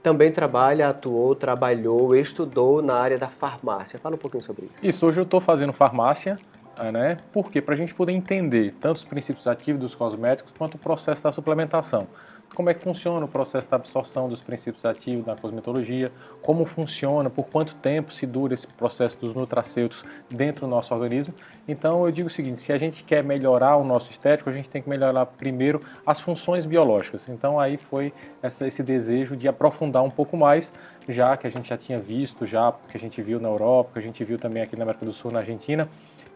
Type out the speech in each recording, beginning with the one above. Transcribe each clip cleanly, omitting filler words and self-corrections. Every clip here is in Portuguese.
também trabalhou, estudou na área da farmácia. Fala um pouquinho sobre isso. Isso, hoje eu estou fazendo farmácia, né? Por quê? Para a gente poder entender tanto os princípios ativos dos cosméticos quanto o processo da suplementação. Como é que funciona o processo da absorção dos princípios ativos da cosmetologia, como funciona, por quanto tempo se dura esse processo dos nutraceuticos dentro do nosso organismo. Então eu digo o seguinte, se a gente quer melhorar o nosso estético, a gente tem que melhorar primeiro as funções biológicas. Então aí foi esse desejo de aprofundar um pouco mais, já que a gente já tinha visto, já que a gente viu na Europa, que a gente viu também aqui na América do Sul, na Argentina,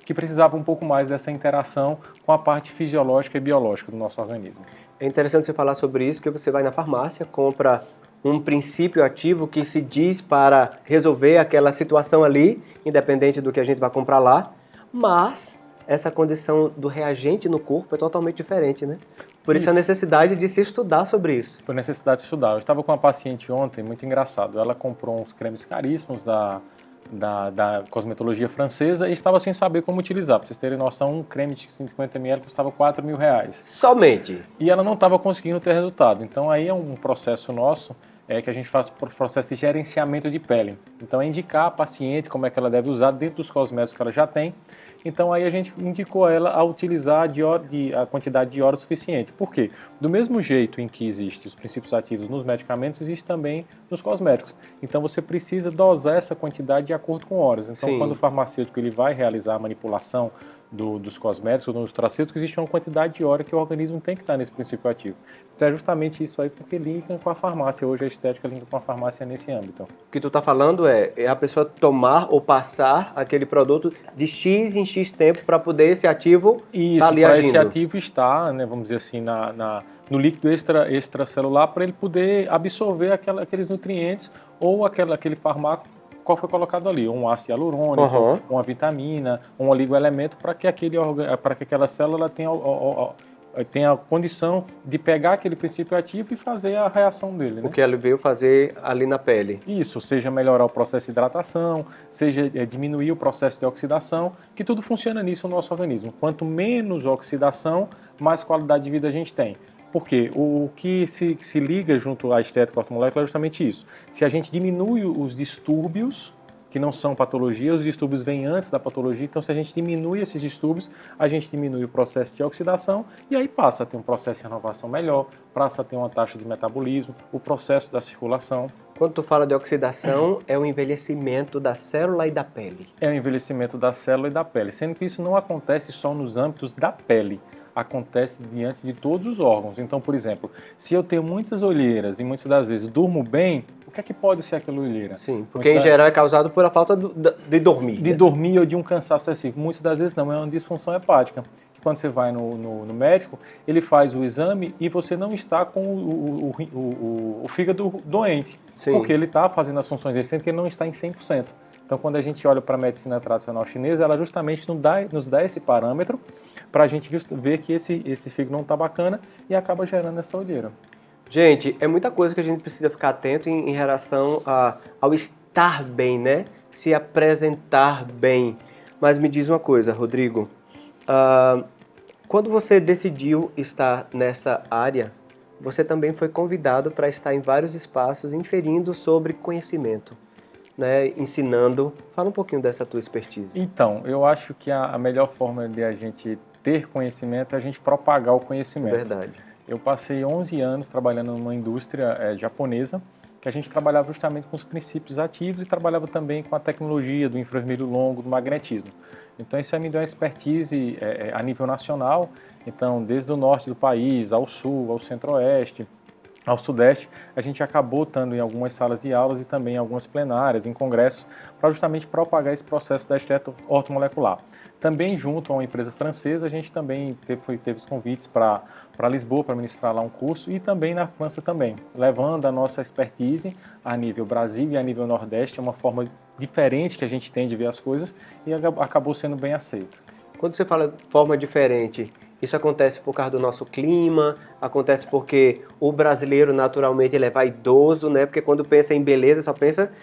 que precisava um pouco mais dessa interação com a parte fisiológica e biológica do nosso organismo. É interessante você falar sobre isso, que você vai na farmácia, compra um princípio ativo que se diz para resolver aquela situação ali, independente do que a gente vai comprar lá, mas essa condição do reagente no corpo é totalmente diferente, né? Por isso a necessidade de se estudar sobre isso. Por necessidade de estudar. Eu estava com uma paciente ontem, muito engraçado, ela comprou uns cremes caríssimos da cosmetologia francesa e estava sem saber como utilizar. Para vocês terem noção, um creme de 150 ml custava R$4.000. Somente. E ela não estava conseguindo ter resultado. Então aí é um processo nosso que a gente faz o processo de gerenciamento de pele. Então é indicar a paciente como é que ela deve usar dentro dos cosméticos que ela já tem. Então aí a gente indicou a ela a utilizar a quantidade de horas suficiente. Por quê? Do mesmo jeito em que existem os princípios ativos nos medicamentos, existe também nos cosméticos. Então você precisa dosar essa quantidade de acordo com horas. Então Sim. quando o farmacêutico ele vai realizar a manipulação dos cosméticos ou dos nutracêuticos, existe uma quantidade de hora que o organismo tem que estar nesse princípio ativo. Então é justamente isso aí porque linka com a farmácia. Hoje a estética linka com a farmácia nesse âmbito. O que tu está falando é a pessoa tomar ou passar aquele produto de X em X tempo para poder esse ativo estar ali para agindo. esse ativo estar, né, vamos dizer assim, no líquido extracelular para ele poder absorver aqueles nutrientes ou aquele fármaco qual foi colocado ali, um ácido hialurônico, uma vitamina, um oligoelemento, para que aquela célula tenha a condição de pegar aquele princípio ativo e fazer a reação dele. Né? O que ele veio fazer ali na pele. Isso, seja melhorar o processo de hidratação, seja diminuir o processo de oxidação, que tudo funciona nisso no nosso organismo. Quanto menos oxidação, mais qualidade de vida a gente tem. Porque o que se liga junto à estética ortomolecular é justamente isso. Se a gente diminui os distúrbios, que não são patologia, os distúrbios vêm antes da patologia, então se a gente diminui esses distúrbios, a gente diminui o processo de oxidação e aí passa a ter um processo de renovação melhor, passa a ter uma taxa de metabolismo, o processo da circulação. Quando tu fala de oxidação, é o envelhecimento da célula e da pele. É o envelhecimento da célula e da pele, sendo que isso não acontece só nos âmbitos da pele. Acontece diante de todos os órgãos. Então, por exemplo, se eu tenho muitas olheiras e muitas das vezes durmo bem, o que é que pode ser aquela olheira? Sim, porque em geral é causado por a falta de dormir. De dormir ou de um cansaço excessivo. Muitas das vezes não, é uma disfunção hepática. Quando você vai no médico, ele faz o exame e você não está com o fígado doente. Sim. Porque ele está fazendo as funções dele, sendo que ele não está em 100%. Então, quando a gente olha para a medicina tradicional chinesa, ela justamente nos dá esse parâmetro para a gente ver que esse fígado não está bacana e acaba gerando essa olheira. Gente, é muita coisa que a gente precisa ficar atento em relação ao estar bem, né? Se apresentar bem. Mas me diz uma coisa, Rodrigo. Quando você decidiu estar nessa área, você também foi convidado para estar em vários espaços inferindo sobre conhecimento, né? Ensinando. Fala um pouquinho dessa tua expertise. Então, eu acho que a melhor forma de a gente ter conhecimento é a gente propagar o conhecimento. Verdade. Eu passei 11 anos trabalhando numa indústria japonesa, que a gente trabalhava justamente com os princípios ativos e trabalhava também com a tecnologia do infravermelho longo, do magnetismo. Então isso aí me deu uma expertise a nível nacional, então desde o norte do país, ao sul, ao centro-oeste, ao sudeste, a gente acabou estando em algumas salas de aulas e também em algumas plenárias, em congressos, para justamente propagar esse processo da estética ortomolecular. Também junto a uma empresa francesa, a gente também teve os convites para Lisboa, para ministrar lá um curso, e também na França também, levando a nossa expertise a nível Brasil e a nível Nordeste, é uma forma diferente que a gente tem de ver as coisas, e acabou sendo bem aceito. Quando você fala de forma diferente, isso acontece por causa do nosso clima, acontece porque o brasileiro naturalmente ele é vaidoso, né? Porque quando pensa em beleza só pensa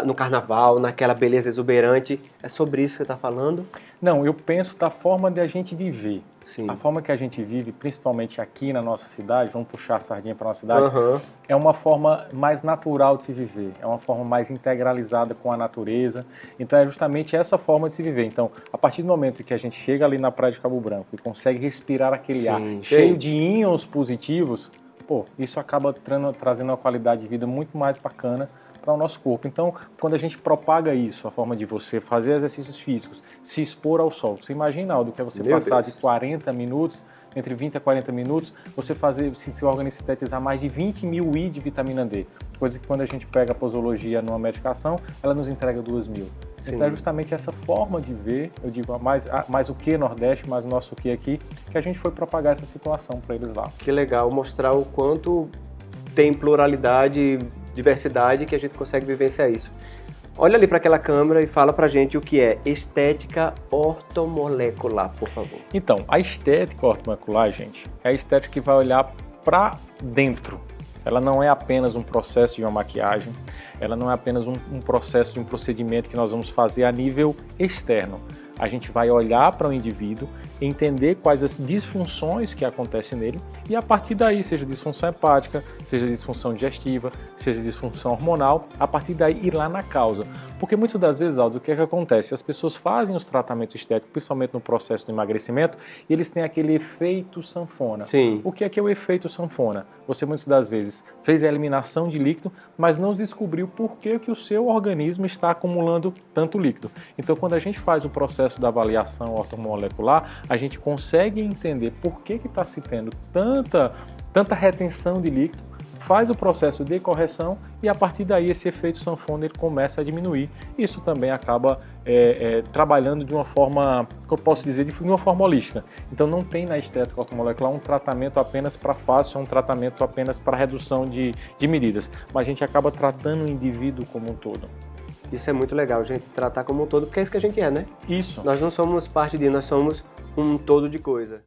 no carnaval, naquela beleza exuberante. É sobre isso que você está falando? Não, eu penso da forma de a gente viver. Sim. A forma que a gente vive, principalmente aqui na nossa cidade, vamos puxar a sardinha para a nossa cidade, Uhum. é uma forma mais natural de se viver, é uma forma mais integralizada com a natureza. Então é justamente essa forma de se viver. Então, a partir do momento que a gente chega ali na praia de Cabo Branco e consegue respirar aquele ar cheio de íons positivos, pô, isso acaba trazendo uma qualidade de vida muito mais bacana para o nosso corpo. Então, quando a gente propaga isso, a forma de você fazer exercícios físicos, se expor ao sol, você imagina, Aldo, que é você passar de 40 minutos, entre 20 a 40 minutos, você fazer, se seu organismo sintetizar mais de 20 mil I de vitamina D, coisa que quando a gente pega a posologia numa medicação, ela nos entrega 2.000. Sim. Então é justamente essa forma de ver, eu digo, mais o que Nordeste, mais o nosso que aqui, que a gente foi propagar essa situação para eles lá. Que legal, mostrar o quanto tem pluralidade, diversidade, que a gente consegue vivenciar isso. Olha ali para aquela câmera e fala pra gente o que é estética ortomolecular, por favor. Então, a estética ortomolecular, gente, é a estética que vai olhar para dentro. Ela não é apenas um processo de uma maquiagem, ela não é apenas um processo de um procedimento que nós vamos fazer a nível externo. A gente vai olhar para o indivíduo, entender quais as disfunções que acontecem nele e a partir daí, seja disfunção hepática, seja disfunção digestiva, seja disfunção hormonal, a partir daí ir lá na causa. Porque muitas das vezes, Aldo, o que é que acontece? As pessoas fazem os tratamentos estéticos, principalmente no processo do emagrecimento, e eles têm aquele efeito sanfona. Sim. O que é o efeito sanfona? Você muitas das vezes fez a eliminação de líquido, mas não descobriu por que o seu organismo está acumulando tanto líquido. Então, quando a gente faz o processo da avaliação ortomolecular, a gente consegue entender por que está se tendo tanta retenção de líquido, faz o processo de correção e a partir daí esse efeito sanfona ele começa a diminuir. Isso também acaba trabalhando de uma forma, que eu posso dizer, de uma forma holística. Então não tem na estética ortomolecular um tratamento apenas para face, um tratamento apenas para redução de medidas, mas a gente acaba tratando o indivíduo como um todo. Isso é muito legal, gente, tratar como um todo, porque é isso que a gente é, né? Isso. Nós não somos parte de, nós somos um todo de coisa.